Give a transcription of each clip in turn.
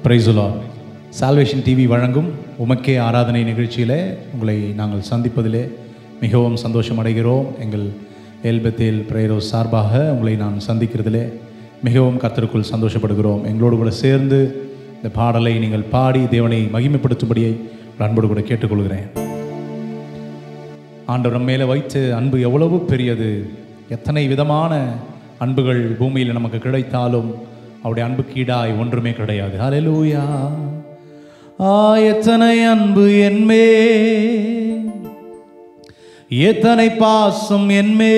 Praise the Lord. Salvation TV வழங்கும் உமக்கே ஆராதனை நிகழ்ச்சியில் உங்களை நாங்கள் சந்திப்பதிலே மிகவும் சந்தோஷம் அடைகிறோம். எங்கள் எல்பெத்தேல் பிரேரோஸ் சார்பாக உங்களை நான் சந்திக்கிறதிலே மிகவும் கர்த்தருக்குள் சந்தோஷப்படுகிறோம். எங்களோடு கூட சேர்ந்து இந்த பாடலை நீங்கள் பாடி தேவனை மகிமைப்படுத்தும்படியை அன்போடு கூட கேட்டுக்கொள்கிறேன். ஆண்டவர் நம்ம மேலே வைத்த அன்பு எவ்வளவு பெரியது. எத்தனை விதமான அன்புகள் பூமியில் நமக்கு கிடைத்தாலும் அவருடைய அன்புக்கு ஈடாய் ஒன்றுமே கிடையாது. ஹல்லேலூயா. எத்தனை அன்பு என்மே, எத்தனை பாசம் என்மே,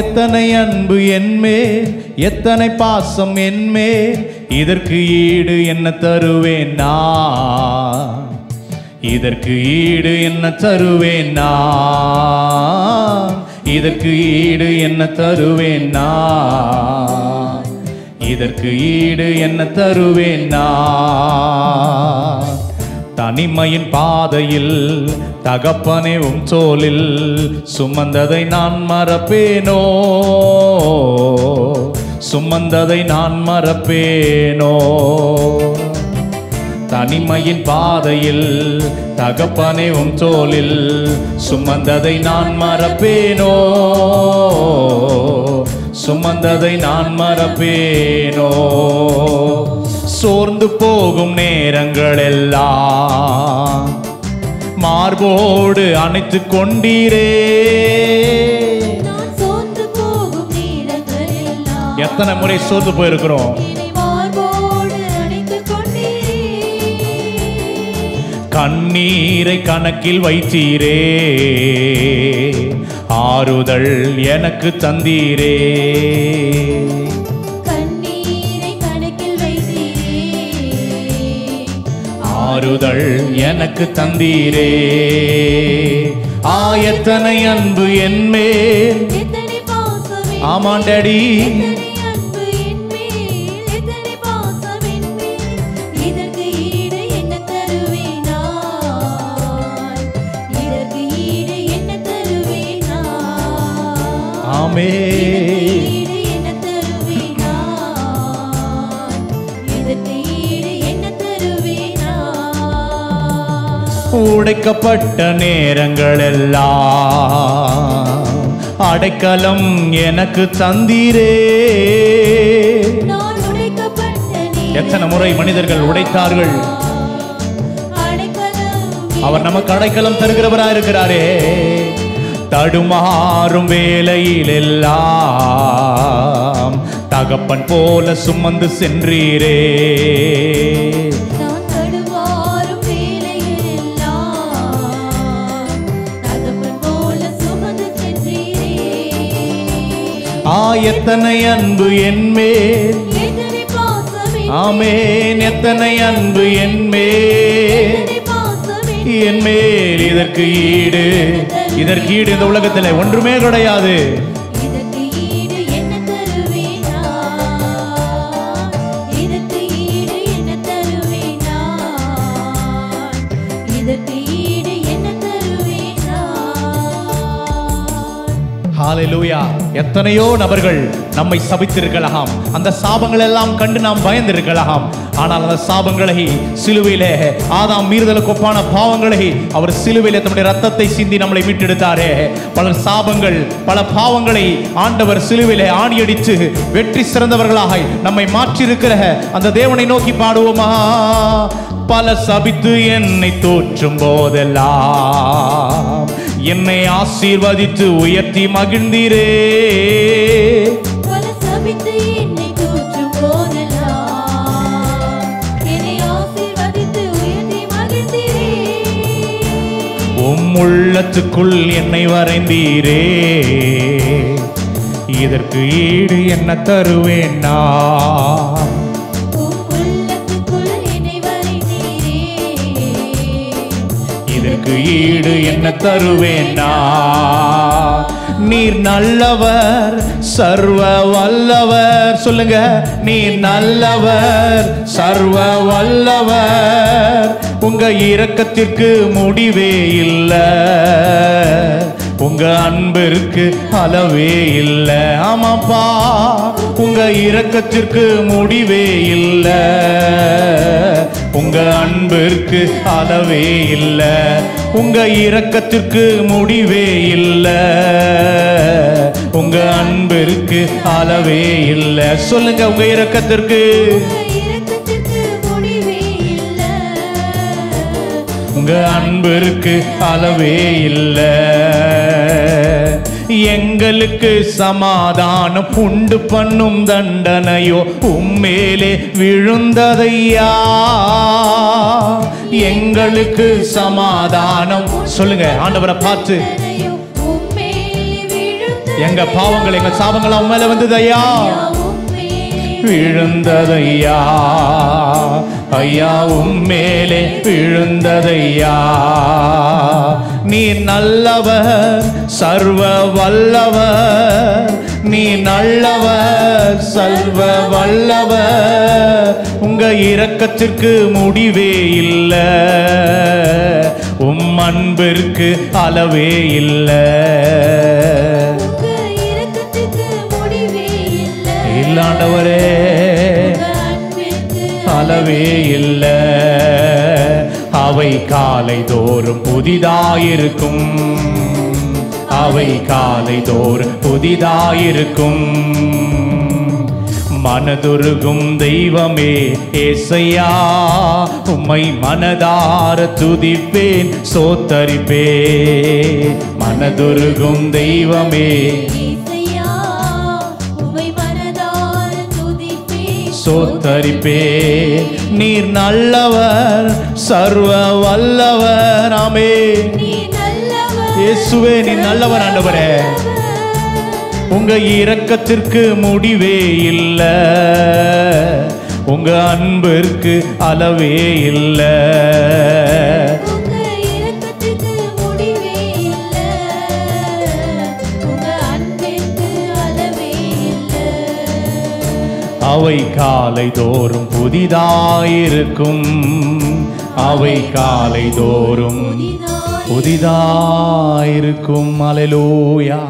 எத்தனை அன்பு என்மே, எத்தனை பாசம் என்மே, இதற்கு ஈடு என்ன தருவேன் நான், இதற்கு ஈடு என்ன தருவேன் நான், இதற்கு ஈடு என்ன தருவேன் நான், இதற்கு ஈடு என்ன தருவேன் நான். தனிமையின் பாதையில் தகப்பனே உம் தோளில் சுமந்ததை நான் மறப்பேனோ, சுமந்ததை நான் மறப்பேனோ. தனிமையின் பாதையில் தகப்பனே உம் தோளில் சுமந்ததை நான் மறப்பேனோ, சுமந்ததை நான் மறப்பேனோ. சோர்ந்து போகும் நேரங்கள் எல்லாம் மார்போடு அணைத்து கொண்டீரே. எத்தனை முறை சோர்ந்து போயிருக்கிறோம். கண்ணீரை கணக்கில் வைத்தீரே, ஆறுதல் எனக்கு தந்தீரே. கண்ணீரை கணக்கில் வைத்தீரே, ஆறுதல் எனக்கு தந்தீரே. எத்தனை அன்பு என்மேல், எத்தனை பாசம், ஆமாண்டடி, உடைக்கப்பட்ட நேரங்கள் எல்லாம் அடைக்கலம் எனக்கு தந்தீரே. எத்தனை முறை மனிதர்கள் உடைத்தார்கள், அவர் நமக்கு அடைக்கலம் தருகிறவராக இருக்கிறாரே. தடுமாறும் வேளையில் எல்லாம் தகப்பன் போல சுமந்து சென்றீரே. எத்தனை அன்பு என்மேல், ஆமென், எத்தனை அன்பு என்மேல், என்மேல். இதற்கு ஈடு, இதற்கு ஈடு இந்த உலகத்தில் ஒன்றுமே கிடையாது. ஹல்லேலூயா. எத்தனையோ நபர்கள் நம்மை சபித்திருக்கலாம், அந்த சாபங்கள் எல்லாம் கண்டு நாம் பயந்திருக்கலாம். ஆனால் அந்த சாபங்களை சிலுவையிலே, ஆதாம் மீறுதலுக்கு ஒப்பான பாவங்களை அவர் சிலுவையிலே தம்முடைய ரத்தத்தை சிந்தி நம்மளை மீட்டெடுத்தாரே. பல சாபங்கள், பல பாவங்களை ஆண்டவர் சிலுவையிலே ஆணியடித்து வெற்றி சிறந்தவர்களாக நம்மை மாற்றியிருக்கிற அந்த தேவனை நோக்கி பாடுவோமா? பல சபித்து என்னை தோற்றும் போதெல்லாம் என்னை ஆசீர்வதித்து உயர்த்தி மகிழ்ந்தீரே. உம் உள்ளத்துக்குள் என்னை வரைந்தீரே, இதற்கு ஈடு என்ன தருவேன் நான். இதற்கு ஈடு என்ன தருவேன் நான். நீர் நல்லவர், சர்வ வல்லவர். சொல்லுங்க, நீர் நல்லவர், சர்வ வல்லவர். உங்க இரக்கத்திற்கு முடிவே இல்லை, உங்க அன்பிற்கு அளவே இல்லை. ஆமாப்பா, உங்க இரக்கத்திற்கு முடிவே இல்லை. உங்க அன்பிற்கு அளவே இல்லை. உங்க இரக்கத்திற்கு முடிவே இல்லை. உங்க அன்பிற்கு அளவே இல்லை. சொல்லுங்க, உங்க இரக்கத்திற்கு உங்க அன்பிற்கு அளவே இல்லை. எங்களுக்கு சமாதானம் உண்டு பண்ணும் தண்டனையோ உம்மேலே விழுந்ததையா. எங்களுக்கு சமாதானம், சொல்லுங்க ஆண்டவரை பார்த்து, எங்க பாவங்கள் எங்க சாபங்கள் அவன் மேல வந்ததையா, விழுந்ததையா. ஐயா உம்மேலே விழுந்ததையா. நீ நல்லவர், சர்வ வல்லவர். நீ நல்லவர், சர்வ வல்லவர். உங்க இரக்கத்திற்கு முடிவே இல்லை. உம் அன்பிற்கு அளவே இல்லை. இல்லாண்டவரே அளவே இல்லை. அவை காலை தோறும் புதிதாயிருக்கும். அவை காலை தோறும் புதிதாயிருக்கும். மனதுருகும் தெய்வமே ஏசையா, உம்மை மனதார துதிப்பேன் சோத்தரிப்பேன். மனதுருகும் தெய்வமே சோத்தரிப்பேன். நீர் நல்லவர், சர்வ வல்லவர். ஆமென். இயேசுவே நீ நல்லவர் ஆண்டவரே. உங்க இரக்கத்திற்கு முடிவே இல்லை. உங்க அன்பிற்கு அளவே இல்லை. அவை காலை தோறும் புதிதாயிருக்கும். அவை காலை தோறும் புதிதாயிருக்கும். ஹல்லேலூயா.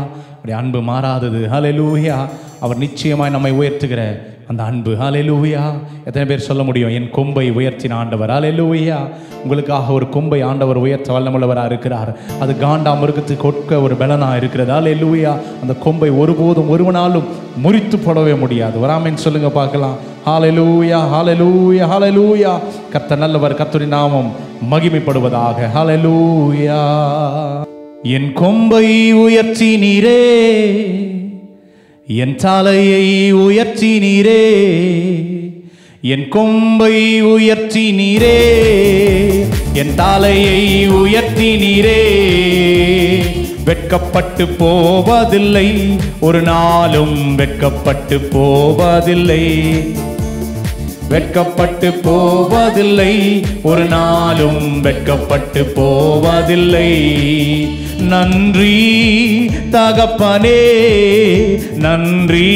அன்பு மாறாதது. ஹல்லேலூயா. அவர் நிச்சயமாய் நம்மை உயர்த்துகிற அந்த அன்பு. ஹல்லேலூயா. எத்தனை பேர் சொல்ல முடியும், என் கொம்பை உயர்த்தின ஆண்டவர். ஹல்லேலூயா. உங்களுக்காக ஒரு கொம்பை ஆண்டவர் உயர்த்த வல்லமுள்ளவராக இருக்கிறார். அது காண்டா மிருகத்துக்கு கொட்க ஒரு பலனாக இருக்கிறது. ஹல்லேலூயா. அந்த கொம்பை ஒருபோதும் ஒருவனாலும் முறித்து போடவே முடியாது. வராமேன்னு சொல்லுங்க பார்க்கலாம். ஹல்லேலூயா, ஹல்லேலூயா, ஹல்லேலூயா. கர்த்தர் நல்லவர், கர்த்தரின் நாமம் மகிமைப்படுவதாக. ஹல்லேலூயா. என் கொம்பை உயர்த்தி நீரே, என் தலையை உயர்த்தி நீரே. என் கொம்பை உயர்த்தி நீரே, என் தலையை உயர்த்தி நீரே. வெட்கப்பட்டு போவதில்லை, ஒரு நாளும் வெட்கப்பட்டு போவதில்லை. வெட்கப்பட்டு போவதில்லை, ஒரு நாளும் வெட்கப்பட்டு போவதில்லை. நன்றி தகப்பனே, நன்றி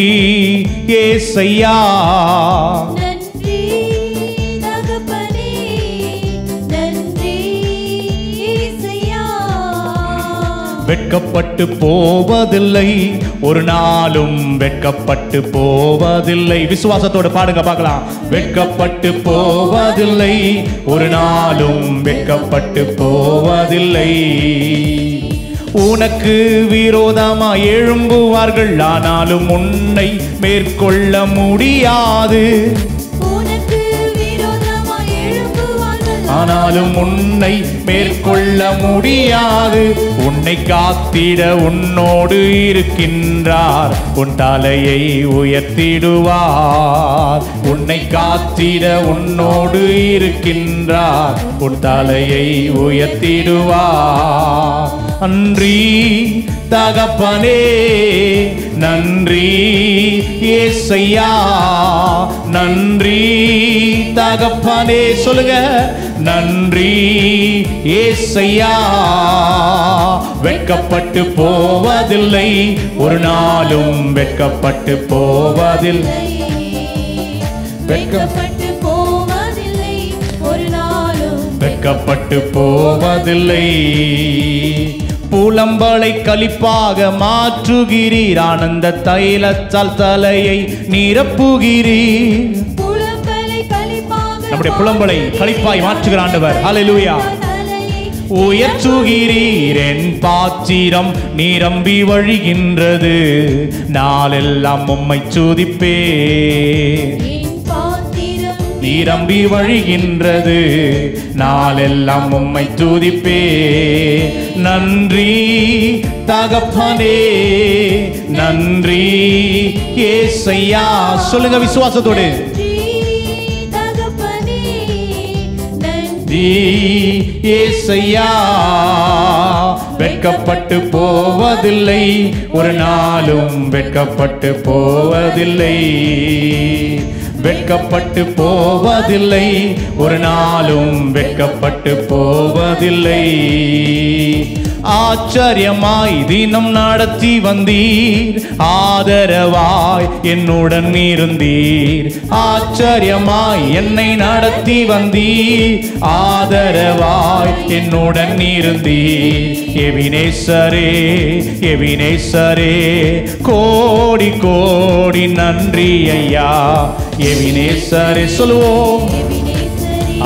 ஏசையா. வெட்கப்பட்டு போவதில்லை, ஒரு நாளும் வெட்கப்பட்டு போவதில்லை. விசுவாசத்தோடு பாடுங்க பார்க்கலாம். வெட்கப்பட்டு போவதில்லை, ஒரு நாளும் வெட்கப்பட்டு போவதில்லை. உனக்கு விரோதமாய் எழும்புவார்கள், ஆனாலும் உன்னை மேற்கொள்ள முடியாது. ஆனாலும் உன்னை மேற்கொள்ள முடியாது. உன்னை காத்திட உன்னோடு இருக்கின்றார், உன் தலையை உயர்த்திடுவார். உன்னை காத்திட உன்னோடு இருக்கின்றார், உன் தலையை உயர்த்திடுவார். நன்றி தகப்பனே, நன்றி ஏசையா. நன்றி தகப்பனே, சொல்லுங்க. நன்றி ஏசையா. வெட்கப்பட்டு போவதில்லை, ஒரு நாளும் வெட்கப்பட்டு போவதில்லை. வெட்கப்பட்டு போவதில்லை, ஒரு நாளும் வெட்கப்பட்டு போவதில்லை. புலம்பலை களிப்பாக மாற்றுகிறீர், ஆனந்த தைலத்தால் தலையை நிரப்புகிறீர். நம்முடைய புலம்பலை களிப்பாய் மாற்றுகிற ஆண்டவர். ஹல்லேலூயா. உயர்த்துகிறீர், என் பாத்திரம் நிரம்பி வழிகின்றது, நாளெல்லாம் உம்மை துதிப்பேன். நிரம்பி வழிகின்றது, நாளெல்லாம் உம்மை துதிப்பேன். நன்றி தகப்பனே, நன்றி ஏசையா. சொல்லுங்க விசுவாசத்தோடு. ஏசையா, வெட்கப்பட்டு போவதில்லை, ஒரு நாளும் வெட்கப்பட்டு போவதில்லை, வெட்கப்பட்டு போவதில்லை, ஒரு நாளும் வெட்கப்பட்டு போவதில்லை. ஆச்சரியமாய் தினம் நடத்தி வந்தீர், ஆதரவாய் என்னுடன் இருந்தீர். ஆச்சரியமாய் என்னை நடத்தி வந்தீர், ஆதரவாய் என்னுடன் இருந்தீர். எபினேசரே, எபினேசரே, கோடி கோடி நன்றி ஐயா. எபினேசரே சொல்லுவோம்.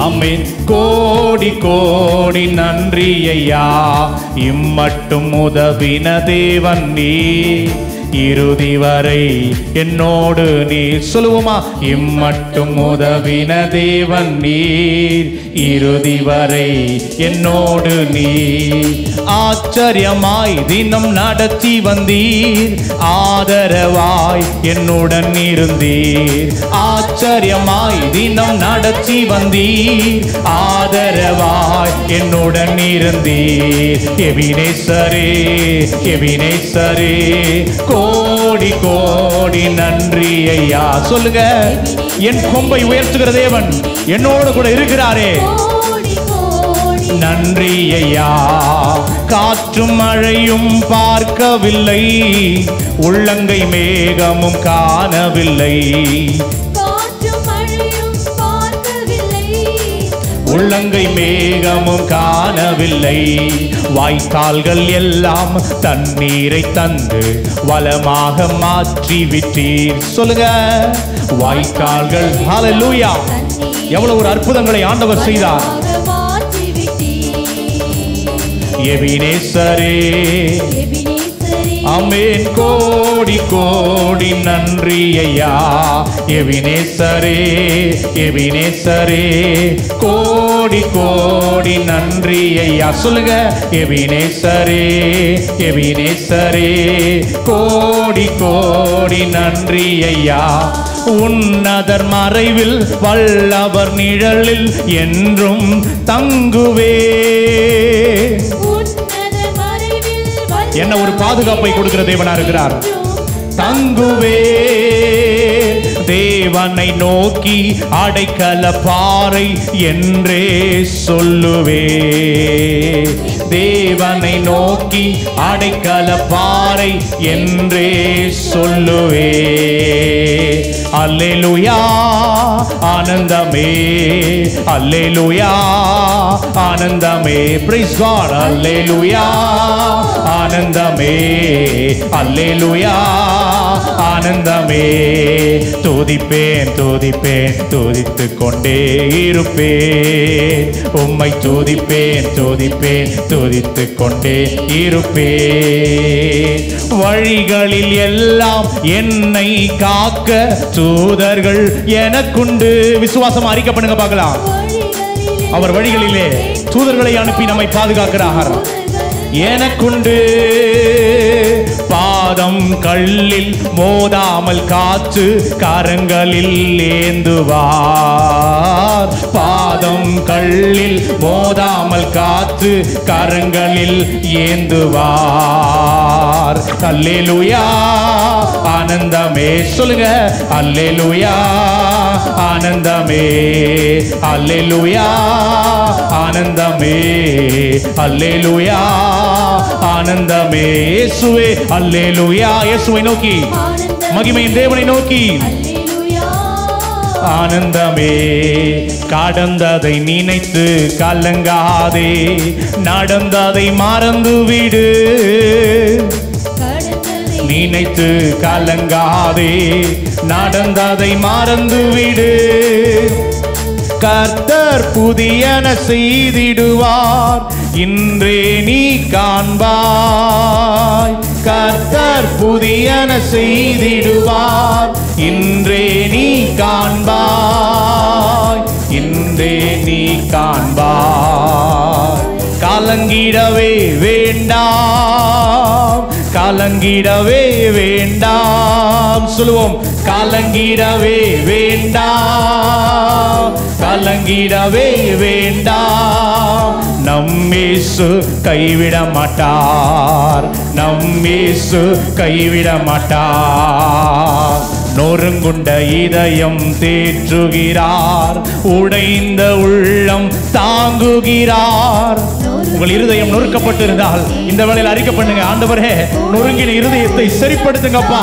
ஆமென். கோடி கோடி நன்றி ஐயா. இம்மட்டும் உதவின தேவன் நீ, இறுதி வரை என்னோடு நீர். சொல்லுவோமா? இம்மட்டும் உதவின தேவன் நீர், இறுதி வரை என்னோடு நீர். ஆச்சரியமாய் தினம் நடத்தி வந்தீர், ஆதரவாய் என்னுடன் இருந்தீர். ஆச்சரியமாய் தினம் நடத்தி வந்தீர், ஆதரவாய் என்னுடன் இருந்தீர். எபினேசரே, எபினேசரே, கோடி கோடி நன்றி ஐயா. சொல்லுங்க. என் கொம்பை உயர்த்துகிற தேவன் என்னோடு கூட இருக்கிறாரே, நன்றி ஐயா. காற்றும் மழையும் பார்க்கவில்லை, உள்ளங்கை மேகமும் காணவில்லை, உள்ளங்கை மேகமும் காணவில்லை. வாய்க்கால்கள் எல்லாம் தண்ணீரை தந்து வளமாக மாற்றி விட்டீர். சொல்லுங்க. வாய்க்கால்கள். ஹல்லேலூயா. எவ்வளவு ஒரு அற்புதங்களை ஆண்டவர் செய்தார். எபினேசரே, ஆமென். கோடி கோடி நன்றி ஐயா. எபினேசரே, எபினேசரே, கோடி கோடி நன்றி ஐயா. சொல்லுங்க. எபினேசரே, எபினேசரே, கோடி கோடி நன்றி ஐயா. உன்னதர் மறைவில் வல்லவர் நிழலில் என்றும் தங்குவே. என்ன ஒரு பாதுகாப்பை கொடுக்கிற தேவனா இருக்கிறார். தங்குவே, தேவனை நோக்கி அடைக்கல பாறை என்றே சொல்லுவே. தேவனை நோக்கி அடைக்கல பாறை என்றே சொல்லுவே. அல்லேலூயா, ஆனந்தமே, அல்லேலூயா, ஆனந்தமே. Price God. அல்லேலூயா, ஆனந்தமே, அல்லேலூயா, ஆனந்தமே. துதிப்பேன், துதிப்பேன், துதித்துக் கொண்டே இருப்பேன். உம்மை துதிப்பேன், துதிப்பேன், துதித்துக் கொண்டே இருப்பேன். வழிகளில் எல்லாம் என்னை காக்க தூதர்கள் எனக்குண்டு. விசுவாசம் அறிக்கை பண்ணுங்க பார்க்கலாம். அவர் வழிகளிலே தூதர்களை அனுப்பி நம்மை பாதுகாக்கிறார். எனக்குண்டு. பாதம் கல்லில் மோதாமல் காற்று கரங்களில் ஏந்துவார். பாதம் கல்லில் மோதாமல் காற்று கரங்களில் ஏந்துவார். அல்லேலூயா, ஆனந்தமே. சொல்லுங்க. அல்லேலூயா, ஆனந்தமே, அல்லேலூயா, ஆனந்தமே, அல்லேலூயா, ஆனந்தமே. இயேசுவே. அல்லேலூயா. இயேசுவை நோக்கி, மகிமையின் தேவனை நோக்கி. ஆனந்தமே. கடந்ததை நினைத்து கலங்காதே, நடந்ததை மறந்துவிடு. நினைத்து கலங்காதே, நடந்ததை மறந்துவிடு. கர்த்தர் புதியன செய்திடுவார், இன்றே நீ காண்பாய். கர்த்தர் புதியன செய்திடுவார், இன்றே நீ காண்பாய். இன்றே நீ காண்பாய். கலங்கிடவே வேண்டாம், கலங்கிடவே வேண்டாம். சொல்லுவோம், கலங்கிடவே வேண்டாம், கலங்கிடவே வேண்டாம். நம் இயேசு கைவிட மாட்டார், நம் இயேசு கைவிட மாட்டார். நொறுங்குண்ட இதயம் தேற்றுகிறார், உடைந்த உள்ளம் தாங்குகிறார். உங்கள் இருதயம் நொறுக்கப்பட்டிருந்தால் இந்த வேளையில் அறிக்கை பண்ணுங்க, ஆண்டவரே நொறுங்கின இருதயத்தை சரிப்படுத்துங்கப்பா.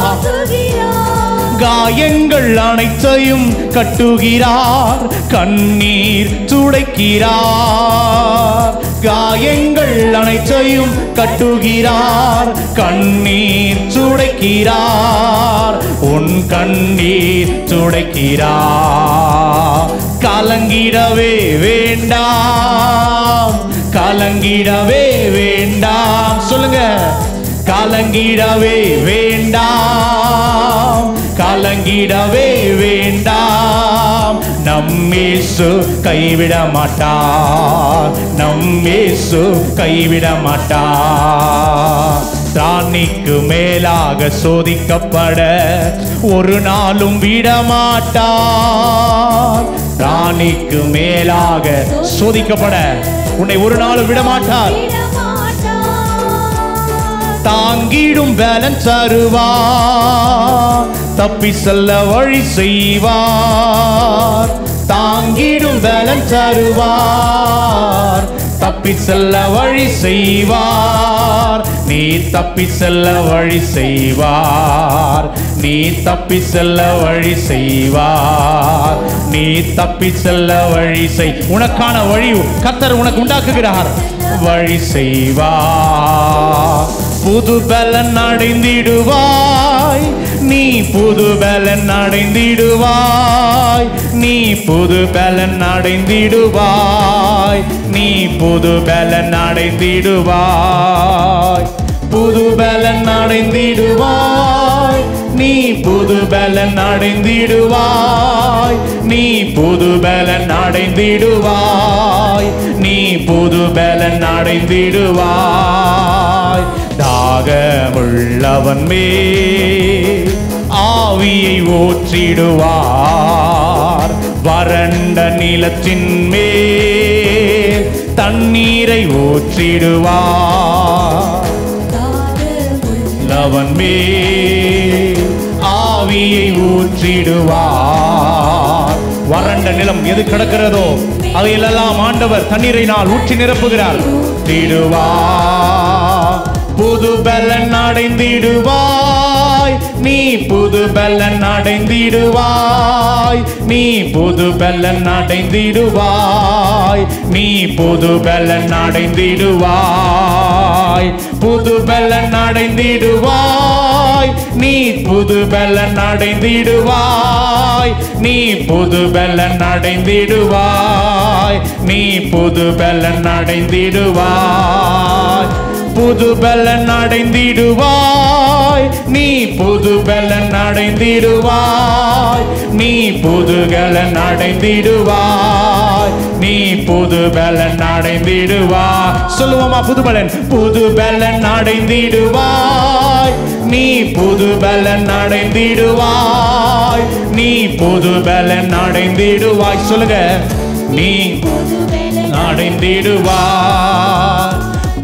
காயங்கள் அனைத்தையும் கட்டுகிறார், கண்ணீர் துடைக்கிறார். காயங்கள் அனைத்தையும் கட்டுகிறார், கண்ணீர் துடைக்கிறார். உன் கண்ணீர் துடைக்கிறார். கலங்கிடவே வேண்டாம், கலங்கிடவே வேண்டாம். சொல்லுங்க, கலங்கிடவே வேண்டாம், கலங்கிடவே வேண்டாம். நம் இயேசு கைவிட மாட்டார், நம் இயேசு கைவிட மாட்டார். ராணிக்கு மேலாக சோதிக்கப்பட ஒரு நாளும் விடமாட்டார். ராணிக்கு மேலாக சோதிக்கப்பட உன்னை ஒரு நாளும் விடமாட்டார். தாங்கிடும் பேலன்ஸ் தருவார், தப்பி செல்ல வழி செய்வார். தாங்கிடும் பேலன்ஸ் தருவார், தப்பி செல்ல வழி செய்வார். நீ தப்பி செல்ல வழி செய்வார், நீ தப்பி செல்ல வழி செய்வார். நீ தப்பி செல்ல வழி செய். உனக்கான வழி கர்த்தர் உனக்கு உண்டாக்குகிறார். வழி செய்வார். புது பலன் அடைந்திடுவாய், நீ புது பலன் அடைந்திடுவாய். நீ புது பலன் அடைந்திடுவாய், நீ புது பலன் அடைந்திடுவாய். புது பலன் அடைந்திடுவாய், நீ புது பலன் அடைந்திடுவாய். நீ புது பலன் அடைந்திடுவாய், நீ புது பலன் அடைந்திடுவாய். தாகமுள்ளவன் மேல் ஆவியை ஊற்றிடுவார், வறண்ட நிலத்தின் மேல் தண்ணீரை ஊற்றிடுவார். அவன் மேல் ஆவியை ஊற்றிடுவார். வறண்ட நிலம் எது கிடக்கிறதோ அதையெல்லாம் ஆண்டவர் தண்ணீரினால் ஊற்றி நிரப்புகிறார். புது பலன் அடைந்திடுவாய், நீ புது பலன் அடைந்திடுவாய். நீ புது பலன் அடைந்திடுவாய், நீ புது பலன் அடைந்திடுவாய். புது பலன் அடைந்திடுவாய், நீ புது பலன் அடைந்திடுவாய். நீ புது பலன் அடைந்திடுவாய், நீ புது பலன் அடைந்திடுவாய். புது பலன் அடைந்திடுவாய், நீ புது பலன் அடைந்திடுவாய். நீ புது பலன் அடைந்திடுவாய், நீ புது பலன் அடைந்திடுவாய். சொல்லுவோமா, புது பலன். புது பலன் அடைந்திடுவாய், நீ புது பலன் அடைந்திடுவாய். நீ புது பலன் அடைந்திடுவாய். சொல்லுங்க, நீ அடைந்திடுவாய்.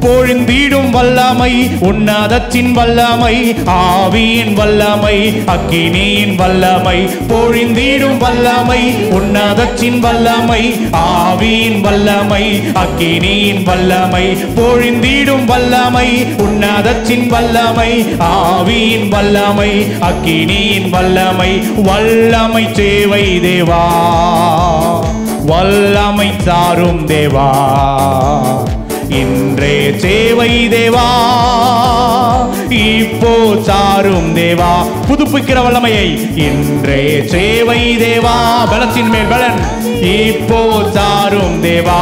பொழிந்திடும் வல்லமை, உன்னதத்தின் வல்லமை, ஆவியின் வல்லமை, அக்கினியின் வல்லமை. பொழிந்திடும் வல்லமை, உன்னதத்தின் வல்லமை, ஆவியின் வல்லமை, அக்கினியின் வல்லமை, பொழிந்திடும் வல்லமை, உன்னதத்தின் வல்லமை, ஆவியின் வல்லமை, அக்கினியின் வல்லமை, வல்லமை தேவை தேவா, வல்லமை தாரும் தேவா, இன்றே தேவை தேவா, இப்போ தாரும் தேவா, புதுப்பிக்கிற வல்லமையை இன்றே தேவை தேவா, பலத்தின் மேல் பலன் இப்போ தாரும் தேவா,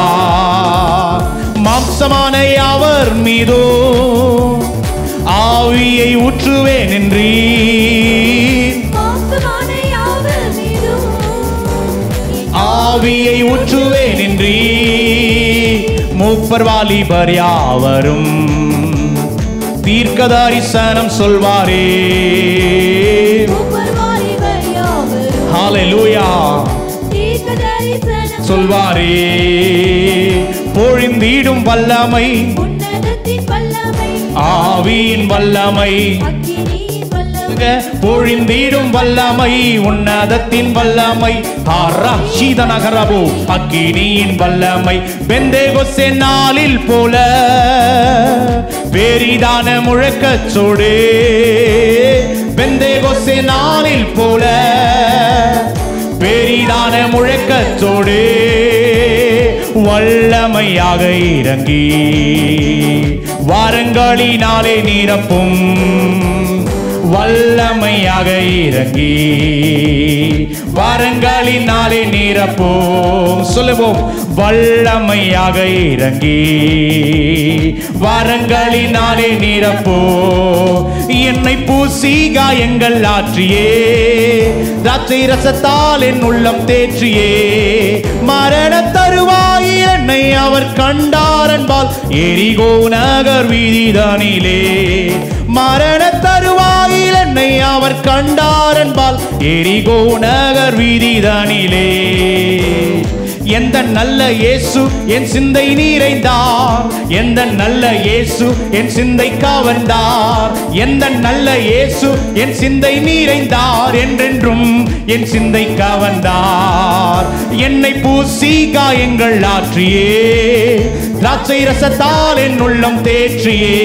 மாம்சமான அவர் மீதோ ஆவியை ஊற்றுவேன் என்றீர், ஆவியை ஊற்றுவேன் என்றீர், மூப்பர் வாலிபர் யாவரும் தீர்க்க தரிசனம் சொல்வாரே, ஹல்லேலூயா சொல்வாரே, பொழிந்திடும் வல்லமை, ஆவியின் வல்லமை, பொழிந்திடும் வல்லமை, உன்னதத்தின் வல்லமை, நகரபோ அக்கினியின் வல்லமை, பெந்தேகொஸ்தே நாளில் போல பெரிதான முழக்கச்சோடு, பெந்தேகொஸ்தே நாளில் போல பெரிதான முழக்கச்சோடு வல்லமையாக இறங்கி வாரங்களினாலே நிரப்பும், வல்லமையாக இறங்கி வாரங்களினாலே நிரப்பும், சொல்லுவோம், வல்லமையாக இறங்கி வாரங்களினாலே நிரப்பும், என்னை பூசி காயங்கள் ஆற்றியே, திராட்சை ரசத்தால் என் உள்ளம் தேற்றியே, மரண தருவாயில் என்னை அவர் கண்டார் என்பால் எரிகோ நகர் வீதிதானிலே, மரண தருவாயில் என்னை அவர் கண்டார் என்பால் எரிகோ நகர் வீதிதானிலே, எந்த நல்ல இயேசு என் சிந்தை நிறைந்தார், எந்த நல்ல இயேசு என் சிந்தை கவர்ந்தார், எந்த நல்ல இயேசு என் சிந்தை நிறைந்தார், என்றென்றும் என் சிந்தை கவர்ந்தார், என்னை பூசி காயங்கள் ஆற்றியே, திராட்சை ரசத்தால் என் உள்ளம் தேற்றியே,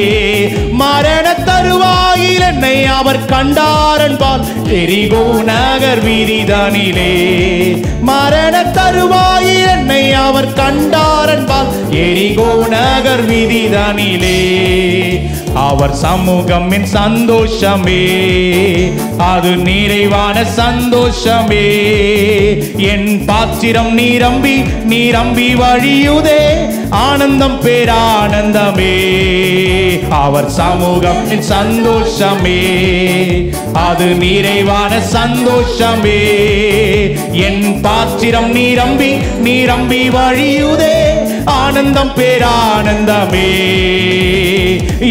மரண தருவாயில் என்னை அவர் கண்டார் என்பால் எரிகோ நகர் வீதிதானிலே, மரண தருவாயில் என்னை அவர் கண்டார் என்பால் எரிகோ நகர் வீதிதானிலே, அவர் சமூகம் என் சந்தோஷமே, அது நிறைவான சந்தோஷமே, என் பாத்திரம் நீரம்பி நீரம்பி வழியுதே, ஆனந்தம் பேரானந்தமே, அவர் சமூகம் என் சந்தோஷமே, அது நிறைவான சந்தோஷமே, என் பாத்திரம் நீரம்பி நீரம்பி வழியுதே, ஆனந்தம் பேரானந்தமே,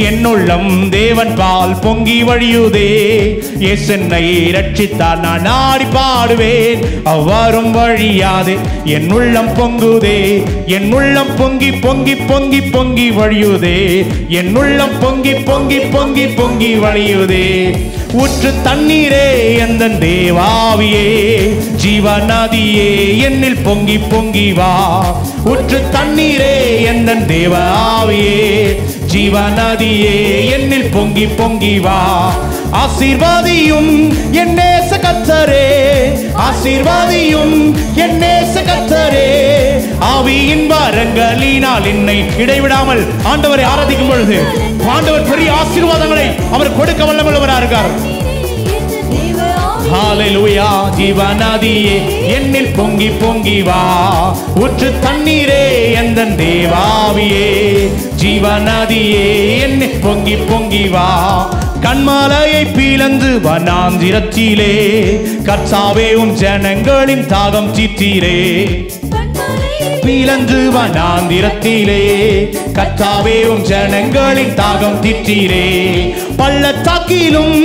என்னுள்ளம் தேவன் பால் பொங்கி வழியுதே, என்னை ரட்சித்தார் நான் ஆடி பாடுவேன், அவ்வாறும் வழியாது என் உள்ளம் பொங்குதே, என் உள்ளம் பொங்கி பொங்கி பொங்கி பொங்கி வழியுதே, என் உள்ளம் பொங்கி பொங்கி பொங்கி பொங்கி வழியுதே, ஊற்று தண்ணீரே எந்த தேவாவியே, ஜீவநதியே என்னில் பொங்கி பொங்கி வா, ஊற்று தண்ணீரே எந்த தேவாவியே, ஜீவநதியே என்னில் பொங்கி பொங்கி வா, ஆசீர்வாதியும் என் நேச கர்த்தரே, ஆசீர்வாதியும் என் நேச கர்த்தரே, ஆவியின் வரங்களினால் என்னை இடைவிடாமல் ஆண்டவரை ஆராதிக்கும் பொழுது ஆண்டவர் பெரிய ஆசீர்வாதங்களை அவர் கொடுக்க வல்லவராக இருக்கார், ஹல்லேலூயா, ஜீவநதியே என்னில் பொங்கி பொங்கி வா, ஊற்று தண்ணீரே எந்த தேவாவியே, ஜீவநதியே என்னில் பொங்கி பொங்கி வா, கண்மாலையை பிளந்து வனாந்திரத்திலே கர்த்தாவே உம் ஜனங்களின் தாகம் தீர்த்தீரே, பிளந்து வனாந்திரத்திலே கர்த்தாவே உம் ஜனங்களின் தாகம் தீர்த்தீரே, பள்ளத்தாக்கிலும்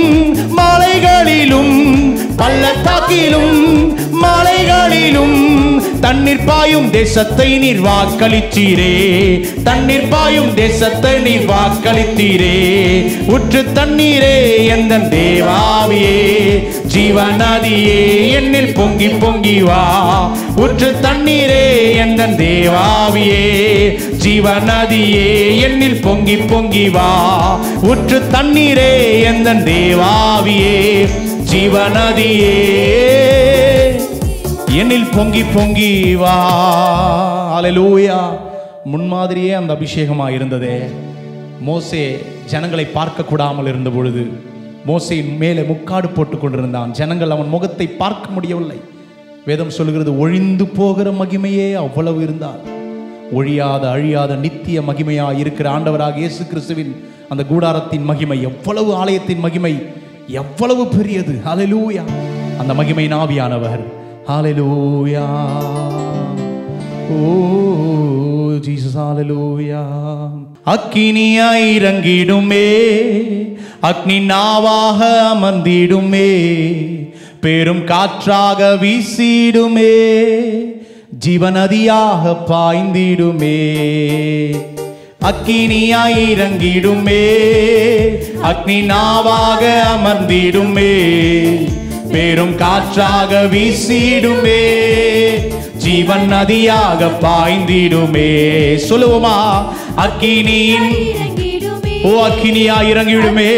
மலைகளிலும், பள்ளத்தாக்கிலும் மலைகளிலும் தண்ணீர் பாயும் தேசத்தை நீர் வாக்களித்தீரே, தண்ணீர் பாயும் தேசத்தை நீர் வாக்களித்தீரே. உற்று தண்ணீரே எந்தன் தேவாவியே, ஜீவநதியே என்னில் பொங்கி பொங்கி வா. உற்று தண்ணீரே எந்தன் தேவாவியே, ஜீவநதியே என்னில் பொங்கி பொங்கி வா. உற்று தண்ணீரே எந்தன் தேவாவியே, ஜீவநதியே என்னில் பொங்கி பொங்கி வா. அல்லேலூயா. முன்மாதிரியே அந்த அபிஷேகமா இருந்ததே. மோசே ஜனங்களை பார்க்க கூடாமல் இருந்த பொழுது மோசேயின் மேலே முக்காடு போட்டுக் கொண்டிருந்தான். ஜனங்கள் அவன் முகத்தை பார்க்க முடியவில்லை. வேதம் சொல்கிறது, ஒழிந்து போகிற மகிமையே அவ்வளவு இருந்தால் ஒழியாத அழியாத நித்திய மகிமையா இருக்கிற ஆண்டவராக இயேசு கிறிஸ்துவின் அந்த கூடாரத்தின் மகிமை எவ்வளவு, ஆலயத்தின் மகிமை எவ்வளவு பெரியது. ஹல்லேலூயா. அந்த மகிமை ஆவியானவர். ஹல்லேலூயா. ஓ ஜீசஸ். ஹல்லேலூயா. அக்கினியாய் இறங்கிடுமே, அக்னி நாவாக அமர்ந்திடுமே, பெரும் காற்றாக வீசிடுமே, ஜீவநதியாக பாய்ந்திடுமே. அக்கினியாய் இறங்கிடுமே, அக்னி நாவாக அமர்ந்திடுமே, பெரும் காற்றாக வீசிடுமே, ஜீவன் நதியாக பாய்ந்திடுமே. சொல்லுவோமா? அக்கினியின் ஓ அக்கினியா இறங்கிடுமே,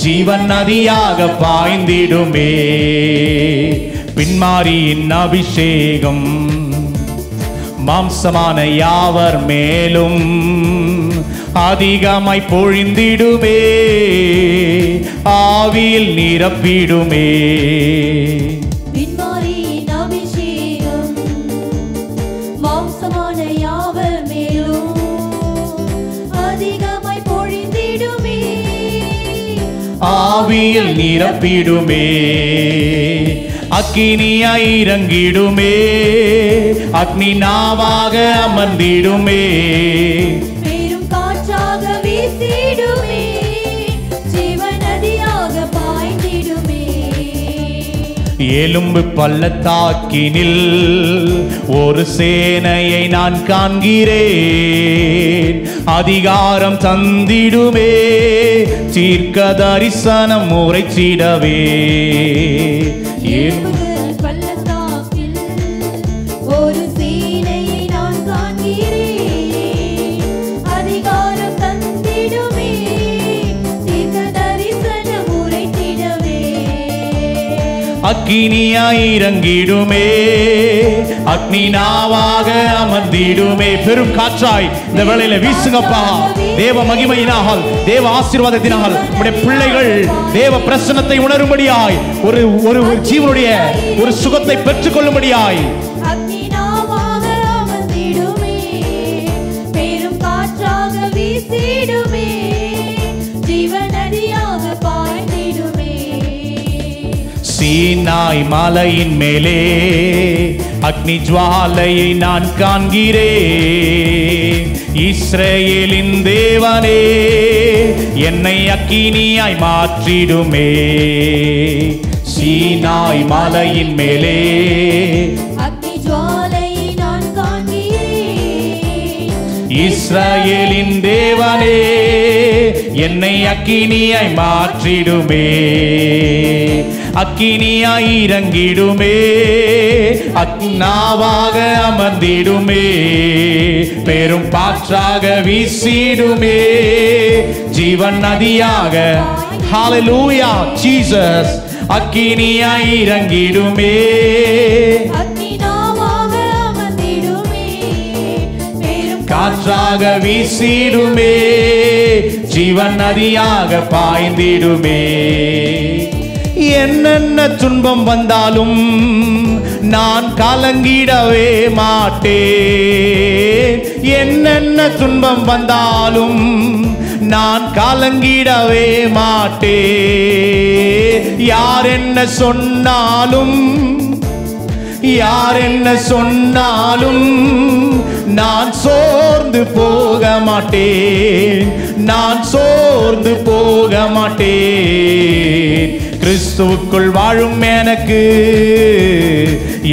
ஜீவன் நதியாக பாய்ந்திடுமே. பின்மாரியின் அபிஷேகம் மாம்சமான யாவர் மேலும் அதிகமாய் பொழிந்திடுமே, ஆவியில் நிரப்பிடுமே. பின்மாரியின் அபிஷேகம் மாம்சமான யாவர் மேலும் அதிகமாய் பொழிந்திடுமே, ஆவியில் நிரப்பிடுமே. அக்கினியாய் இறங்கிடுமே, அக்னி நாவாக அமர்ந்திடுமே, பெரும் காற்றாக வீசிடுமே, ஜீவநதியாக பாய்ந்திடுமே. எலும்பு பள்ளத்தாக்கினில் ஒரு சேனையை நான் காண்கிறேன், அதிகாரம் தந்திடுமே, தீர்க்க தரிசனம் உரைச்சிடவே. பள்ளத்தாக்கில் ஒரு சேனையை நான் காண்கிறேன், அதிகாரம் தந்திடுமே, தீர்க்க தரிசனம் உரைத்திடவே. அக்கினியாய் இறங்கிடுமே, அக்னி நாவாக அமர்ந்திடுமே. பெரும் காற்றாய் இந்த வேளையில வீசுங்கப்பா. தேவ மகிமையினால், தேவ ஆசீர்வாதத்தினால் நம்முடைய பிள்ளைகள் தேவ பிரசன்னத்தை உணரும்படியாய், ஒரு ஒரு ஜீவனுடைய ஒரு சுகத்தை பெற்றுக் கொள்ளும்படியாய் அக்னி நாவாக அமர்ந்திடுமே, பெரும் காற்றாக வீசிடுமே, ஜீவநதியாக பாய்ந்திடுமே. சீனாய் மலையின் மேலே அக்னி ஜுவாலையை நான் காண்கிறேன். இஸ்ரவேலின் தேவனே என்னை அக்கினியாய் மாற்றிடுமே. சீனாய் மலையின் மேலே அக்னி ஜுவாலையை நான் காண்கிறேன். இஸ்ரவேலின் தேவனே என்னை அக்கினியாய் மாற்றிடுமே. அக்கினியாய் இறங்கிடுமே, அக்னாவாக அமர்ந்திடுமே, பெரும் காற்றாக வீசிடுமே, ஜீவன் நதியாக. ஹல்லேலூயா ஜீசஸ். அக்கினியாய் இறங்கிடுமே, அக்னி நாவாக அமர்ந்திடுமே, பெரும் காற்றாக வீசிடுமே, ஜீவன் நதியாக பாய்ந்திடுமே. என்னென்ன துன்பம் வந்தாலும் நான் கலங்கிடவே மாட்டேன். என்னென்ன துன்பம் வந்தாலும் நான் கலங்கிடவே மாட்டேன். யார் என்ன சொன்னாலும், யார் என்ன சொன்னாலும் நான் சோர்ந்து போக மாட்டேன், நான் சோர்ந்து போக மாட்டேன். கிறிஸ்துவுக்குள் வாழும் எனக்கு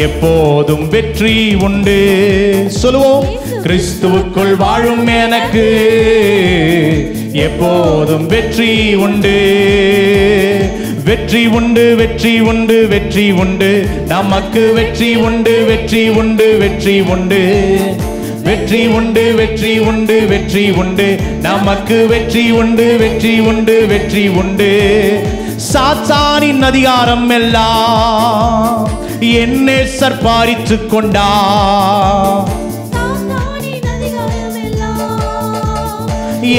எப்போதும் வெற்றி உண்டு. சொல்லுவோம், கிறிஸ்துவுக்குள் வாழும் எனக்கு எப்போதும் வெற்றி உண்டு. வெற்றி உண்டு, வெற்றி உண்டு, வெற்றி உண்டு, நமக்கு வெற்றி உண்டு, வெற்றி உண்டு, வெற்றி உண்டு, வெற்றி உண்டு, வெற்றி உண்டு, வெற்றி உண்டு, நமக்கு வெற்றி உண்டு, வெற்றி உண்டு, வெற்றி உண்டு. சாத்தானின் அதிகாரம் எல்லாம் என் நேசர் பறித்துக் கொண்டார்,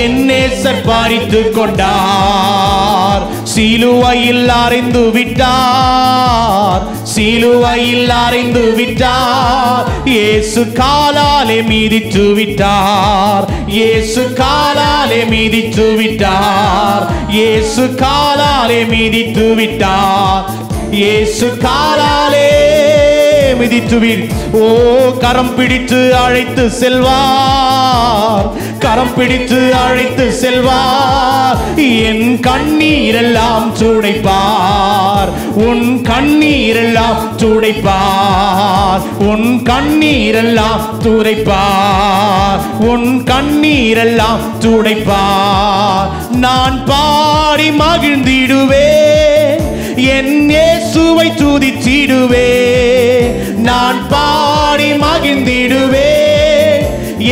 என் நேசர் பறித்துக் கொண்டார். சிலுவையில் அறைந்து விட்டார், சிலுவையில் அறைந்து விட்டார். இயேசு காலாலே மீதித்து விட்டார், இயேசு காலாலே மீதித்து விட்டார், இயேசு காலாலே மீதித்து விட்டார், இயேசு காலாலே மிதித்து விட்டார். ஓ, கரம் பிடித்து அழைத்து செல்வார், கரம் பிடித்து அழைத்து செல்வார். என் கண்ணீரெல்லாம் துடைப்பார், உன் கண்ணீரெல்லாம் துடைப்பார், உன் கண்ணீரெல்லாம் துடைப்பார், உன் கண்ணீரெல்லாம் துடைப்பார். நான் பாடி மகிழ்ந்திடுவேன், என் இயேசுவை துதித்திடுவேன். நான் பாடி மகிழ்ந்திடுவேன்,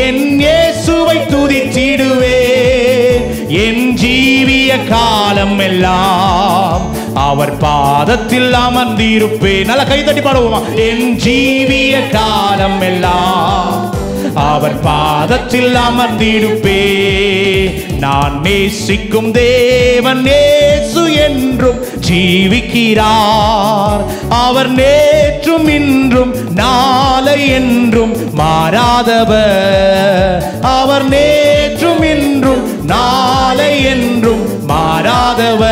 என் இயேசுவை துதித்திடுவேன். என் ஜீவிய காலம் எல்லாம் அவர் பாதத்தில் அமர்ந்திருப்பேன். நல்ல கை தட்டி பாடுவோமா? என் ஜீவிய காலம் எல்லாம் அவர் பாதத்தில் அமர்ந்திருப்பே. நான் நேசிக்கும் தேவன் இயேசு என்றும் ஜீவிக்கிறார். அவர் நேற்றும் இன்றும் நாளை என்றும் மாறாதவர். அவர் நேற்றும் இன்றும் நாளை என்றும் மாறாதவர்.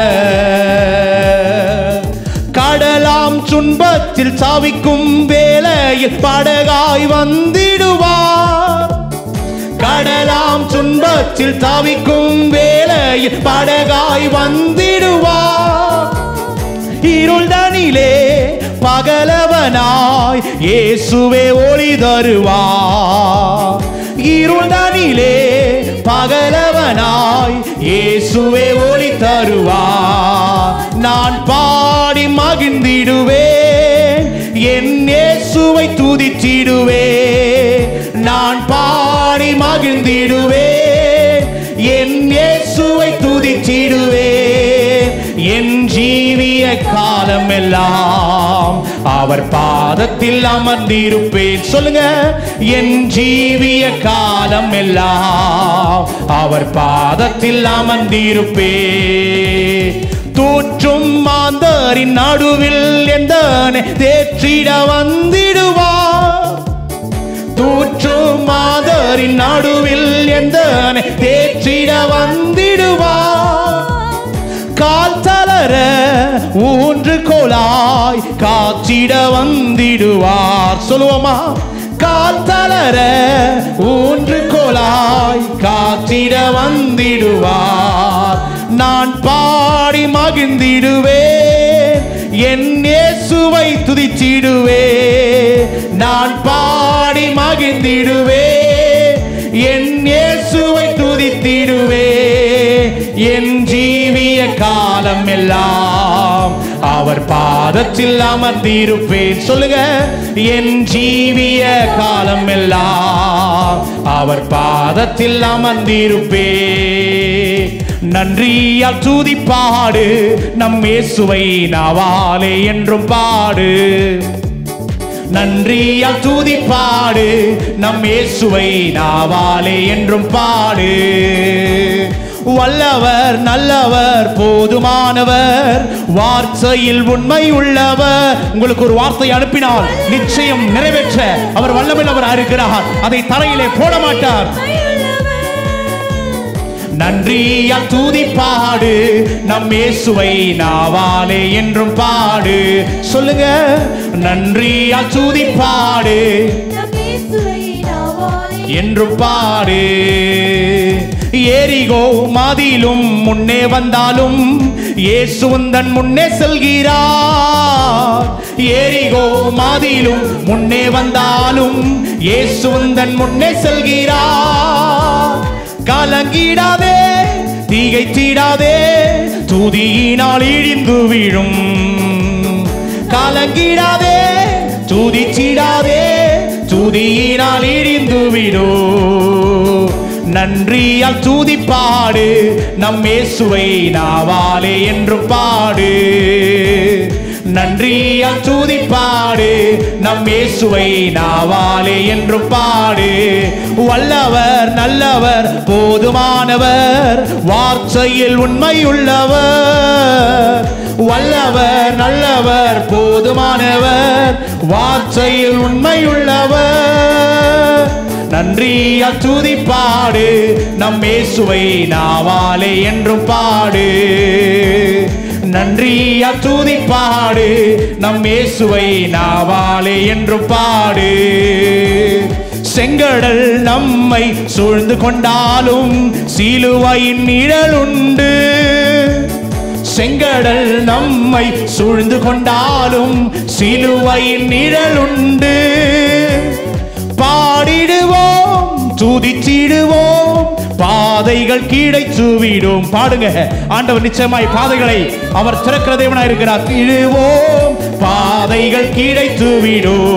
கடலாம் துன்பத்தில் சாவிக்கும் வேளையில் படகாய் வந்திடுவார். கடலாம் துன்பத்தில் தாவிக்கும் வேளையில் படகாய் வந்திடுவார். இருள்தனிலே பகலவனாய் இயேசுவே ஒளி தருவார். இருள்தனிலே பகலவனாய் இயேசுவே ஒளி தருவார். நான் பாடி மகிழ்ந்திடுவேன், என் இயேசுவை துதித்திடுவேன். நான் பாடி மகிழ்ந்திடுவேன், என் இயேசுவை துதித்திடுவேன். என் ஜீவிய காலம் எல்லாம் அவர் பாதத்தில் அமர்ந்திருப்பேன். சொல்லுங்க, என் ஜீவிய காலம் எல்லாம் அவர் பாதத்தில் அமர்ந்திருப்பேன். தூற்றும் மாந்தரின் நடுவில் எந்தனை தேற்றிட வந்திடுவார். தூற்றும் மாந்தரின் நடுவில் எந்தனை தேற்றிட வந்திடுவார். கால் தளர ஊன்று கோலாய் காற்றிட வந்திடுவார். சொல்லுவோமா? கால் தளர ஊன்று கோலாய் காற்றிட வந்திடுவார். நான் பாடி மகிழ்ந்திடுவேன், என் இயேசுவை துதித்திடுவேன். நான் பாடி மகிழ்ந்திடுவேன், என் இயேசுவை துதித்திடுவேன். என் ஜீவிய காலம் எல்லாம் அவர் பாதத்தில் அமர்ந்திருப்பேன். சொல்லுங்க, என் ஜீவிய காலம் எல்லாம் அவர் பாதத்தில் அமர்ந்திருப்பேன். நன்றியால் துதி பாடு, நம் இயேசுவை நாவாலே என்றும் பாடு. நன்றியால் துதி பாடு, நம் இயேசுவை நாவாலே என்றும் பாடு. வல்லவர், நல்லவர், போதுமானவர், வார்த்தையில் உண்மை உள்ளவர். உங்களுக்கு ஒரு வார்த்தை அனுப்பினால் நிச்சயம் நிறைவேற்ற அவர் வல்லமையுள்ளவர் இருக்கிறார். அதை தரையிலே போட மாட்டார். நன்றியால் துதி பாடு, நம் இயேசுவை நாவாலே என்றும் பாடு. சொல்லுங்க, நன்றியால் துதி பாடு, நம் இயேசுவை நாவாலே என்றும் பாடு. எரிகோ மதிலும் முன்னே வந்தாலும் இயேசு உந்தன் முன்னே செல்கிறார். எரிகோ மதிலும் முன்னே வந்தாலும் இயேசு உந்தன் முன்னே செல்கிறார். கலங்கிடாதே, திகைத்திடாதே, துதியினால் இழிந்து விழும். கலங்கிடாதே, துதிச்சிடாதே, துதியினால் இழிந்து விடும். நன்றியால் துதிப்பாடு, நம் இயேசுவை நாவாலே என்று பாடு. நன்றியால் துதிப்பாடு, நம் இயேசுவை நாவாலே என்று பாடு. வல்லவர், நல்லவர், போதுமானவர், வார்த்தையில் உண்மையுள்ளவர். வல்லவர், நல்லவர், போதுமானவர், வார்த்தையில் உண்மையுள்ளவர். நன்றியால் துதிப்பாடு, நம் இயேசுவை நாவாலே என்று பாடு. நன்றியால் துதிப்பாடு, நம் இயேசுவை நாவாலே என்று பாடு. செங்கடல் நம்மை சூழ்ந்து கொண்டாலும் சிலுவையின் நிழலுண்டு. செங்கடல் நம்மை சூழ்ந்து கொண்டாலும் சிலுவையின் நிழலுண்டு. பாடிடுவோம், துதிச்சிடுவோம், பாதைகள் கிடைத்துவிடும். பாடுங்க, ஆண்டவர் நிச்சயமாய் பாதைகளை அவர் திறக்கிற தேவனாய் இருக்கிறார். இடுவோம், பாதைகள் கிடைத்துவிடும்.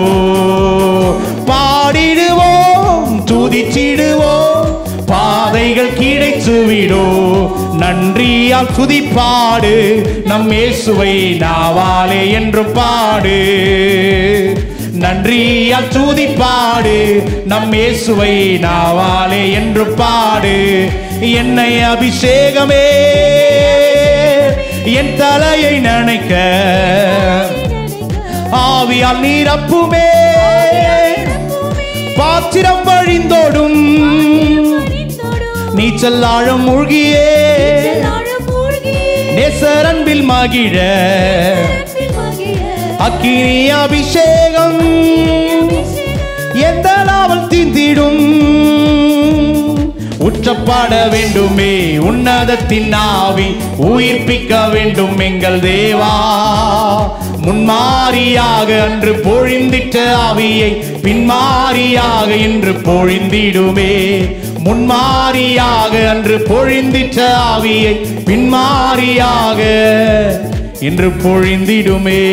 பாடிடுவோம், துதிச்சிடுவோம், பாதைகள் கிடைத்துவிடும். நன்றியால் துதிப்பாடு, நம் இயேசுவை நாவாலே என்று பாடு. நன்றியால் துதிப்பாடு, நம் இயேசுவை நாவாலே என்று பாடு. என்னை அபிஷேகமே, என் தலையை நனைக்க ஆவியால் நிரப்புமே. பாத்திரம் வழிந்தோடும், நீச்சல் ஆழம் மூழ்கியே, நேசர் அன்பில் மகிழ அக்கினி அபிஷேகம் எந்த நாவல் தீந்திடும். உற்றப்பட வேண்டுமே உன்னதத்தின் ஆவி, உயிர்ப்பிக்க வேண்டும் எங்கள் தேவா. முன்மாரியாக அன்று பொழிந்திட்ட ஆவியை பின்மாரியாக இன்று பொழிந்திடுமே. முன்மாரியாக அன்று பொழிந்திட்ட ஆவியை பின்மாரியாக இன்று பொழிந்திடுமே.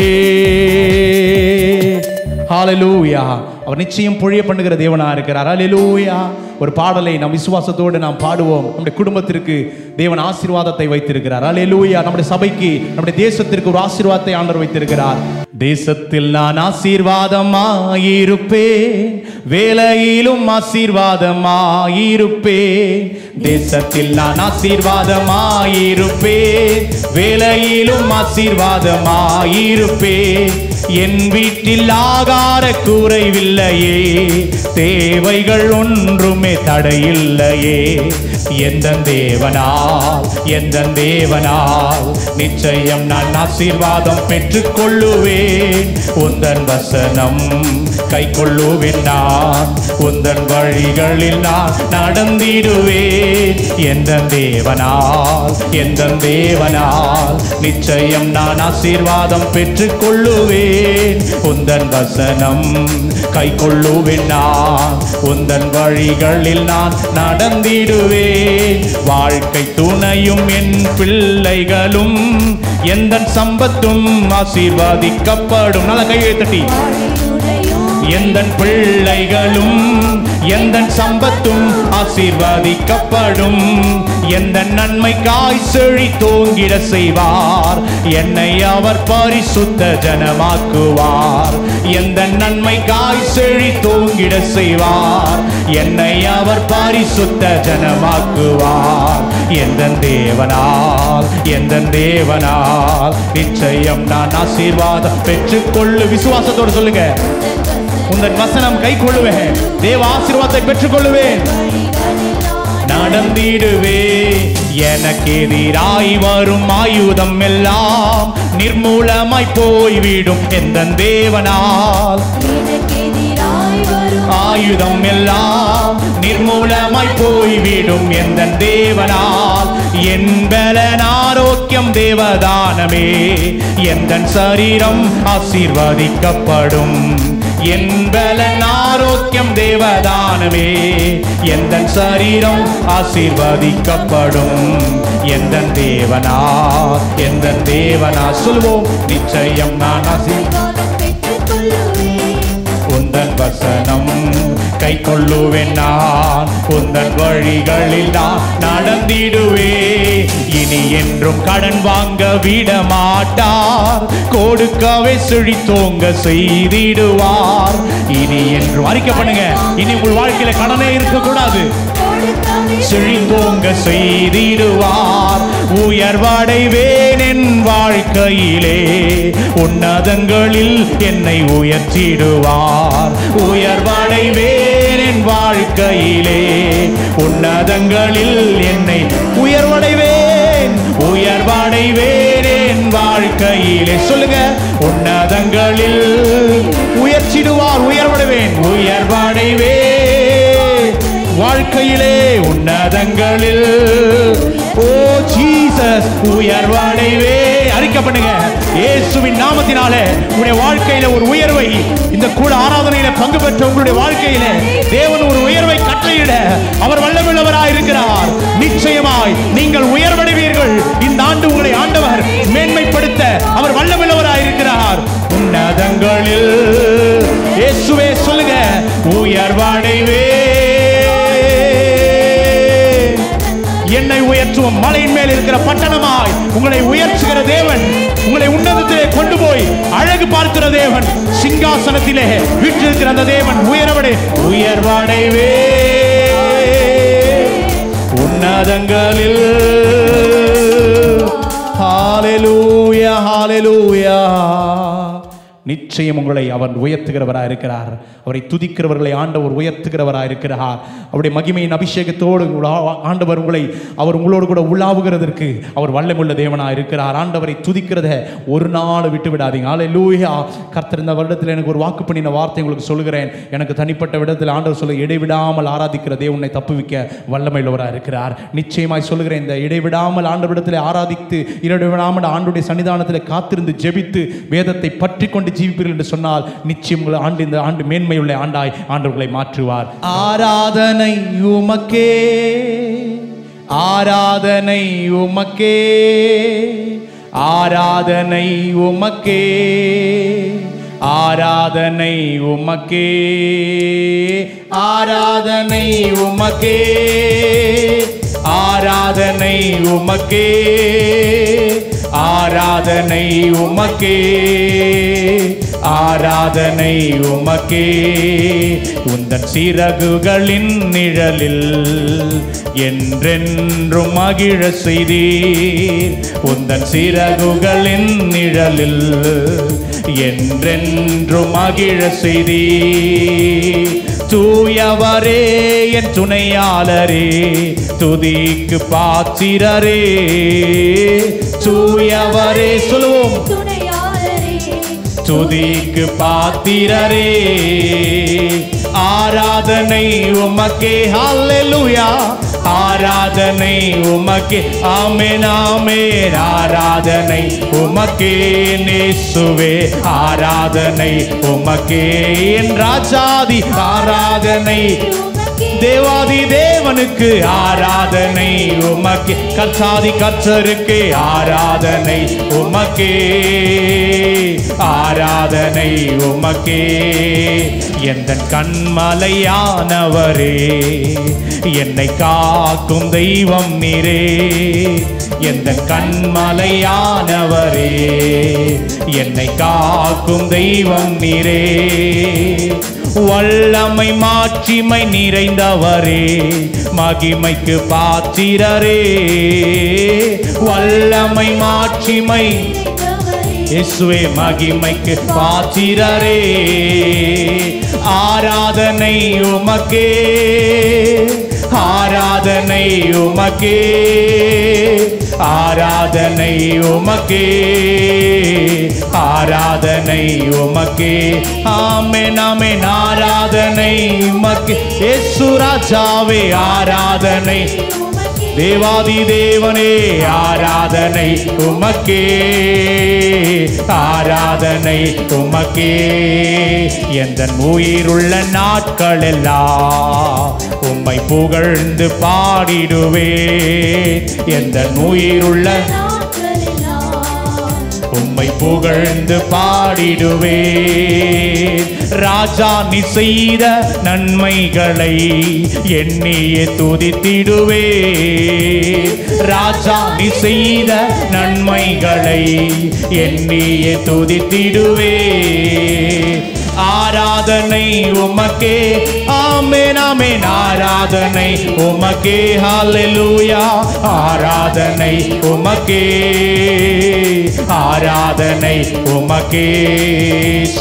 ஹல்லேலூயா. அவர் நிச்சயம் பொழிய பண்ணுகிற தேவனா இருக்கிறார். ஹல்லேலூயா. ஒரு பாடலை நம் விசுவாசத்தோடு நாம் பாடுவோம். நம்முடைய குடும்பத்திற்கு தேவன் ஆசீர்வாதத்தை வைத்திருக்கிறார். ஹல்லேலூயா. நம்முடைய சபைக்கு, நம்முடைய தேசத்திற்கு ஒரு ஆசீர்வாதத்தை ஆண்டவர் வைத்திருக்கிறார். தேசத்தில் நான் ஆசீர்வாதமாயிருப்பேன், வேலையிலும் ஆசீர்வாதமாயிருப்பேன். தேசத்தில் நான் ஆசீர்வாதமாயிருப்பேன், வேலையிலும் ஆசீர்வாதமாயிருப்பேன். என் வீட்டில் ஆகார குறைவில்லையே, தேவைகள் ஒன்றுமே தடையில்லையே. எந்த தேவனால், எந்த தேவனால் நிச்சயம் நான் ஆசீர்வாதம் பெற்றுக் கொள்ளுவேன். உந்தன் வசனம் கை கொள்ளுவேன், நான் உந்தன் வழிகளில் நான் நடந்திடுவேன். எந்த தேவனால், எந்த தேவனால் நிச்சயம் நான் ஆசீர்வாதம் பெற்றுக் கொள்ளுவேன். உந்தன் வசனம் கை கொள்ளுவேன், நான் உந்தன் வழிகளில் நான் நடந்திடுவேன். வாழ்க்கை துணையும் என் பிள்ளைகளும் எந்த சம்பத்தும் ஆசீர்வதிக்கப்படும். நல்ல கையை தட்டி. எந்த பிள்ளைகளும் எந்த சம்பத்தும் ஆசீர்வதிக்கப்படும். எந்த நன்மைக்காய் செழி தோங்கிட செய்வார், என்னை அவர் பரிசுத்த ஜனமாக்குவார். எந்த நன்மைக்காய் செழி தோங்கிட செய்வார், என்னை அவர் பரிசுத்த ஜனமாக்குவார். எந்த தேவனால், எந்த தேவனால் நிச்சயம் நான் ஆசீர்வாதம் பெற்றுக்கொள்ளு. விசுவாசத்தோடு சொல்லுங்க, உந்தன் வசனம் கை கொள்ளுவேன், தேவ ஆசீர்வாதத்தை பெற்றுக் கொள்ளுவேன். நடந்திடுவே எனக்கு எதிராய் வரும் ஆயுதம் எல்லாம் நிர்மூலமாய் போய்விடும். எந்த தேவனால் ஆயுதம் எல்லாம் நிர்மூலமாய் போய்விடும் எந்த தேவனால். என் பலன் ஆரோக்கியம் தேவதானமே, எந்த சரீரம் ஆசீர்வதிக்கப்படும். என் பலன் ஆரோக்கியம் தேவதானமே, எந்த சரீரம் ஆசீர்வதிக்கப்படும். எந்த தேவனா, எந்த தேவனா சொல்வோம், நிச்சயம் நான் ஆசீர்வாதம் பெற்றுக் கொள்ளுவேன். உந்தன் வசனம் கை கொள்ளுவேன் நான், உந்தன் வழிகளில் நான் நடந்திடுவே. இனி என்றும் கடன் வாங்க விட மாட்டார், கொடுக்கவே செழித்தோங்க செய்திடுவார். இனி என்றும் அறிக்கை பண்ணுங்க, இனி உங்கள் வாழ்க்கையில கடனே இருக்கக்கூடாது, செழித்தோங்க செய்திடுவார். உயர்வடைவேன் என் வாழ்க்கையிலே, உன்னதங்களில் என்னை உயர்த்திடுவார். உயர்வடைவேன் என் வாழ்க்கையிலே, உன்னதங்களில் என்னை உயர்வடைவேன், உயர்வடைவேன் என் வாழ்க்கையிலே. சொல்லுங்க, உன்னதங்களில் உயர்த்திடுவார். உயர்வடைவேன், உயர்வடைவேன் வாழ்க்கையிலே, உன்னதங்களில். ஓ ஜீசஸ், உயர்வடைவே. அறிக்கை பண்ணுங்க, இயேசுவின் நாமத்தினாலே உங்களுடைய வாழ்க்கையில ஒரு உயர்வை, இந்த கூட ஆராதனையில பங்கு பெற்ற உங்களுடைய வாழ்க்கையில தேவன் ஒரு உயர்வை கட்டளையிட அவர் வல்லமையுள்ளவராய் இருக்கிறார். நிச்சயமாய் நீங்கள் உயர்வடைவீர்கள். இந்த ஆண்டு உங்களை ஆண்டவர் மேன்மைப்படுத்த அவர் வல்லமையுள்ளவராய் இருக்கிறார். உன்னதங்களில் இயேசுவே சொல்லுங்க, உயர்வடைவே. என்னை உயர்த்துவோம், மலையின் மேல் இருக்கிற பட்டணமாய் உங்களை உயர்த்துகிற தேவன், உங்களை உன்னதத்திலே கொண்டு போய் அழகு பார்க்கிற தேவன், சிங்காசனத்திலே வீற்றிருக்கிற அந்த தேவன் உயர்வடைவே உன்னதங்களில். ஹalleluya ஹalleluya. நிச்சயம் உங்களை அவர் உயர்த்துகிறவராக இருக்கிறார். அவரை துதிக்கிறவர்களை ஆண்டவர் உயர்த்துகிறவராக இருக்கிறார். அவருடைய மகிமையின் அபிஷேகத்தோடு ஆண்டவர் அவர் உங்களோடு கூட உலாவுகிறதற்கு அவர் வல்லமுள்ள தேவனாக இருக்கிறார். ஆண்டவரை துதிக்கிறத ஒரு நாள் விட்டு விடாதீங்க. ஹல்லேலூயா. கர்த்தர் இந்த வருடத்தில் எனக்கு ஒரு வாக்கு பண்ணின வார்த்தை உங்களுக்கு சொல்லுகிறேன். எனக்கு தனிப்பட்ட விடத்தில் ஆண்டவர் சொல்ல, இடைவிடாமல் ஆராதிக்கிற தேவனை தப்புவிக்க வல்லமையுள்ளவராக இருக்கிறார். நிச்சயமாய் சொல்லுகிறேன், இந்த இடைவிடாமல் ஆண்டவரிடத்தில் ஆராதித்து, இடைவிடாமல் ஆண்டுடைய சன்னிதானத்தில் காத்திருந்து ஜெபித்து வேதத்தை பற்றி கொண்டு ஜீவிப்பீர்கள் என்று சொன்னால் நிச்சயம் இந்த ஆண்டு மேன்மையுள்ள ஆண்டாய் ஆண்டவர்களை மாற்றுவார். ஆராதனை உமக்கே, ஆராதனை உமக்கே, ஆராதனை உமக்கே, ஆராதனை உமக்கே, ஆராதனை உமக்கே, ஆராதனை உமக்கே, ஆராதனை உமக்கே, ஆராதனை உமக்கே. உந்தன் சிறகுகளின் நிழலில் என்றென்றும் மகிழ செய்தீர். உந்தன் சிறகுகளின் நிழலில் என்றென்றும் மகிழ செய்தீர். தூயவரே என் துணையாளரே, துதிக்கு பாத்திரரே. தூயவரே சொல்லுவோம், துதிக்கு பாத்திரரே. ஆராதனை உமக்கே, ஹல்லேலூயா. ஆராதனை உமக்கே, ஆமென் ஆமென். ஆராதனை உமக்கே இயேசுவே, ஆராதனை உமக்கே என் ராஜாதி. ஆராதனை தேவாதி தேவனுக்கு, ஆராதனை உமக்கே. கர்த்தாதி கர்த்தருக்கு ஆராதனை உமக்கே, ஆராதனை உமக்கே. எந்தன் கண்மலையானவரே, என்னை காக்கும் தெய்வம் நீரே. எந்தன் கண்மலையானவரே, என்னை காக்கும் தெய்வம் நீரே. வல்லமை மாட்சிமை நிறைந்தவரே, மகிமைக்கு பாத்திரரே. வல்லமை மாட்சிமை இயேசுவே, மகிமைக்கு பாத்திரரே. ஆராதனை உமக்கே, ஆராதனை உமக்கே, ஆராதனை உமக்கே, ஆராதனை உமக்கே. ஆமென் ஆமென். ஆராதனை உமக்கே இயேசு ராஜாவே, ஆராதனை தேவாதி தேவனே, ஆராதனை உமக்கே, ஆராதனை உமக்கே. எந்தன் உயிருள்ள நாட்களெல்லாம் உம்மை புகழ்ந்து பாடிடுவேன். எந்தன் உயிருள்ள உம்மை புகழ்ந்து பாடிடுவேன். ராஜா நீ செய்த நன்மைகளை எண்ணியே துதித்திடுவேன். ராஜா நீ செய்த நன்மைகளை எண்ணியே துதித்திடுவேன். ஆராதனை உமக்கே, ஆமென் ஆமென். ஆராதனை உமக்கே, ஹல்லேலூயா. ஆராதனை உமக்கே, ஆராதனை உமக்கே.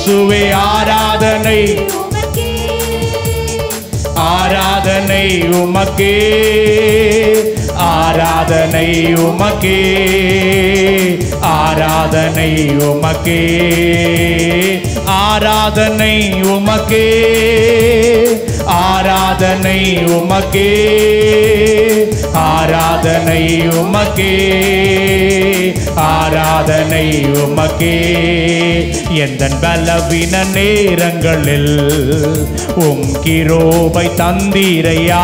சுவே ஆராதனை, ஆராதனை உமக்கே, ஆராதனை உமக்கே, ஆராதனை உமக்கே, ஆராதனை உமக்கே, ஆராதனை உமக்கே, ஆராதனை உமக்கே, ஆராதனை உமக்கே. எந்தன் பலவீன நேரங்களில் கிருபை தந்தீரையா.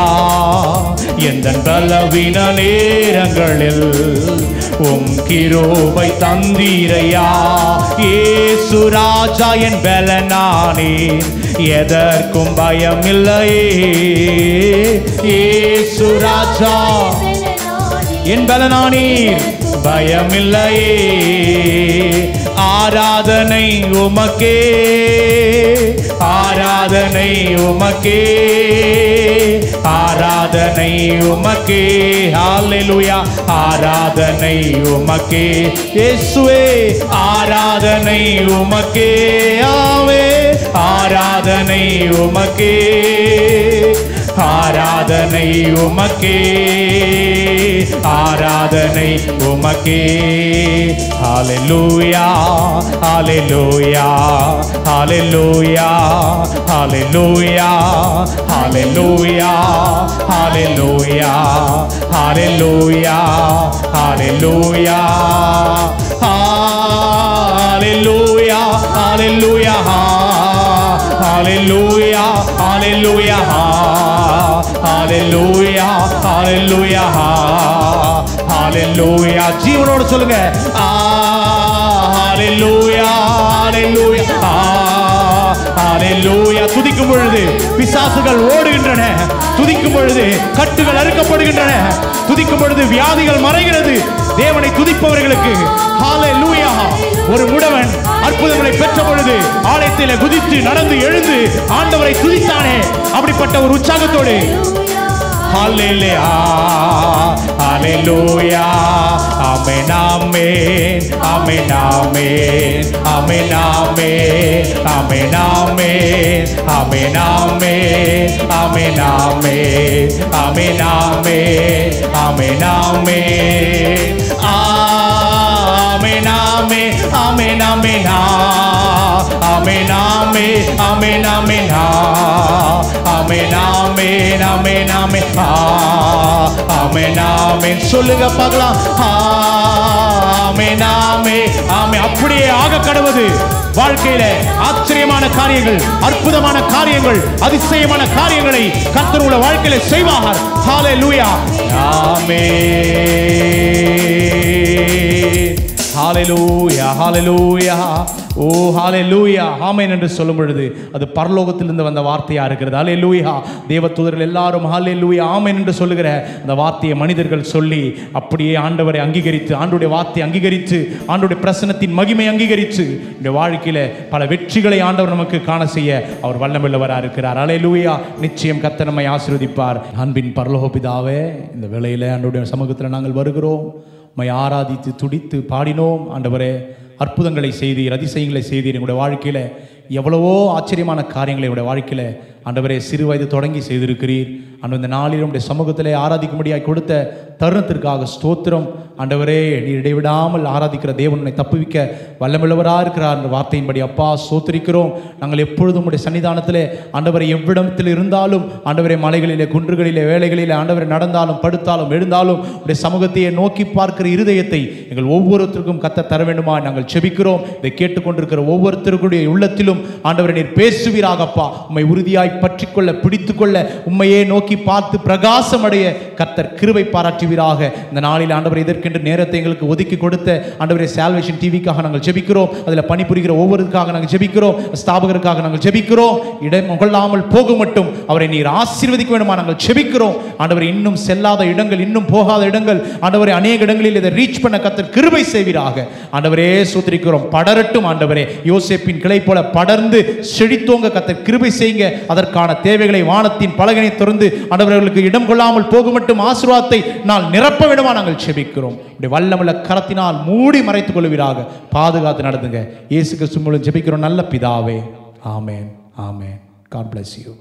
எந்தன் பலவீன நேரங்களில் கிருபை தந்தீரையா. இயேசு ராஜா என் பலனானீர், எதற்கும் பயமில்லையே. இயேசு ராஜா என் பலனானீர், பயமில்லையே. ஆராதனை உமக்கே, ஆராதனை உமக்கே, ஆராதனை உமக்கே. ஹல்லேலூயா. ஆராதனை உமக்கே இயேசுவே, ஆராதனை உமக்கே. ஆவே ஆராதனை உமக்கே, ஆராதனை உமக்கே, ஆராதனை உமக்கே. ஹல்லேலூயா, ஹல்லேலூயா, ஹல்லேலூயா, ஹல்லேலூயா, ஹல்லேலூயா, ஹல்லேலூயா, ஹல்லேலூயா, ஹல்லேலூயா, ஹல்லேலூயா, ஹல்லேலூயா, ஹல்லேலூயா, ஹல்லேலூயா, ஹல்லேலூயா, ஹல்லேலூயா, ஹல்லேலூயா. ஜீவனோடு சொல்லுங்க. ஹல்லேலூயா, ஹல்லேலூயா, ஹல்லேலூயா. துதிக்கும் பொழுது பிசாசுகள் ஓடுகின்றன, துதிக்கும் பொழுது கட்டுகள் அறுக்கப்படுகின்றன, துதிக்கும் பொழுது வியாதிகள் மறைகிறது. தேவனை துதிப்பவர்களுக்கு ஹல்லேலூயா. ஒரு முடவன் அற்புதங்களை பெற்ற பொழுது ஆலயத்தில் குதித்து நடந்து எழுந்து ஆண்டவரை துதித்தானே, அப்படிப்பட்ட ஒரு உற்சாகத்தோடு ஹல்லேலூயா, ஹல்லேலூயா. ஆமென் ஆமென், ஆமென் ஆமென், ஆமென் ஆமென், ஆமென் ஆமென், ஆமென் ஆமென், ஆமென் ஆமென், ஆமென் ஆமென், ஆமென் ஆமென், ஆமென் ஆமென், ஆமென் ஆமென், ஆமென் ஆமென், ஆமென் ஆமென், ஆமென் ஆமென், ஆமென் ஆமென், ஆமென் ஆமென். சொல்லுங்க பார்க்கலாம். ஆமென் ஆமென், ஆமென். அப்படியே ஆக கடவுது. வாழ்க்கையில ஆச்சரியமான காரியங்கள், அற்புதமான காரியங்கள், அதிசயமான காரியங்களை கர்த்தர் உங்கள் வாழ்க்கையில செய்வார். ஹல்லேலூயா. ஆமென். ஹல்லேலூயா, ஹல்லேலூயா. ஓ ஹல்லேலூயா. ஆமென் என்று சொல்லும் பொழுது அது பரலோகத்திலிருந்து வந்த வார்த்தையா இருக்கிறது. ஹல்லேலூயா. தேவதூதர்கள் எல்லாரும் ஹல்லேலூயா ஆமென் என்று சொல்லுகிற அந்த வார்த்தையை மனிதர்கள் சொல்லி அப்படியே ஆண்டவரை அங்கீகரித்து, ஆண்டவருடைய வார்த்தையை அங்கீகரித்து, ஆண்டவருடைய பிரசன்னத்தின் மகிமை அங்கீகரித்து இந்த வாழ்க்கையில பல வெற்றிகளை ஆண்டவர் நமக்கு காண செய்ய அவர் வல்லமையுள்ளவராக இருக்கிறார். ஹல்லேலூயா. நிச்சயம் கர்த்தர் நம்மை ஆசீர்வதிப்பார். அன்பின் பரலோக பிதாவே, இந்த வேளையில ஆண்டவருடைய சமூகத்தில் நாங்கள் வருகிறோம். உம்மை ஆராதித்து துடித்து பாடினோம். ஆண்டவரே, அற்புதங்களை செய்தீர், அதிசயங்களை செய்தீர். எங்களுடைய வாழ்க்கையில் எவ்வளவோ ஆச்சரியமான காரியங்களை என்னுடைய வாழ்க்கையில் ஆண்டவரே சிறு வயது தொடங்கி செய்திருக்கிறீர். ஆண்டவர் இந்த நாளில் உடைய சமூகத்திலே ஆராதிக்கும்படியாய் கொடுத்த தருணத்திற்காக ஸ்தோத்திரம். ஆண்டவரே நீர் இடைவிடாமல் ஆராதிக்கிற தேவனை தப்புவிக்க வல்லமுள்ளவராக இருக்கிறார் என்ற வார்த்தையின்படி அப்பா ஸ்தோத்திரிக்கிறோம். நாங்கள் எப்பொழுதும் உடைய சன்னிதானத்திலே ஆண்டவரை எவ்விடத்தில் இருந்தாலும் ஆண்டவரை மலைகளிலே குன்றுகளிலே வேலைகளிலே ஆண்டவரை நடந்தாலும் படுத்தாலும் எழுந்தாலும் உடைய சமூகத்தையே நோக்கி பார்க்கிற இருதயத்தை எங்கள் ஒவ்வொருத்தருக்கும் கத்த தர வேண்டுமா நாங்கள் செபிக்கிறோம். இதை கேட்டுக்கொண்டிருக்கிற ஒவ்வொருத்தருக்குடைய உள்ளத்திலும் ஆண்டவரை நீர் பேசுவீராகப்பா. உம்மை உறுதியாய் பற்றிக்கொள்ள பிடித்துக்கொள்ள உம்மையே நோக்கி பார்த்து பிரகாசம் அடைய கர்த்தர் கிருபை பாராட்டுவீராக. இந்த நாளில் ஆண்டவர் இதற்கென்று நேரத்தை எங்களுக்கு ஒதுக்கி கொடுத்த ஆண்டவரே சால்வேஷன் டிவிக்காக நாங்கள் ஜெபிக்கிறோம். அதில் பணிபுரிகிற ஒவ்வொருக்காக நாங்கள் ஜெபிக்கிறோம். ஸ்தாபகருக்காக நாங்கள் ஜெபிக்கிறோம். இடம் கொள்ளாமல் போக மட்டும் அவரை நீர் ஆசீர்வதிக்க வேண்டுமா நாங்கள் ஜெபிக்கிறோம். ஆண்டவர் இன்னும் செல்லாத இடங்கள், இன்னும் போகாத இடங்கள் ஆண்டவரே அநேக இடங்களில் இதை ரீச் பண்ண கர்த்தர் கிருபை செய்வீராக. ஆண்டவரே ஸ்தோத்திரிக்கிறோம். படரட்டும் ஆண்டவரே, யோசேப்பின் கிளை போல படர்ந்து செழித்தோங்க கர்த்தர் கிருபை செய்யுங்க. அதற்கான தேவைகளை வானத்தின் பலகனை திறந்து ஆண்டவர்களுக்கு இடம் கொள்ளாமல் போக மட்டும் ஆசீர்வாதத்தை நான் நிரப்ப வேண்டுமா நாங்கள் செபிக்கிறோம். வல்லமுள்ள கரத்தினால் மூடி மறைத்துக் கொள்வீராக. பாதுகாத்து நடத்துங்க. இயேசு கிறிஸ்து மூலம் ஜெபிக்கிறோம் நல்ல பிதாவே. ஆமென், ஆமென். God bless you.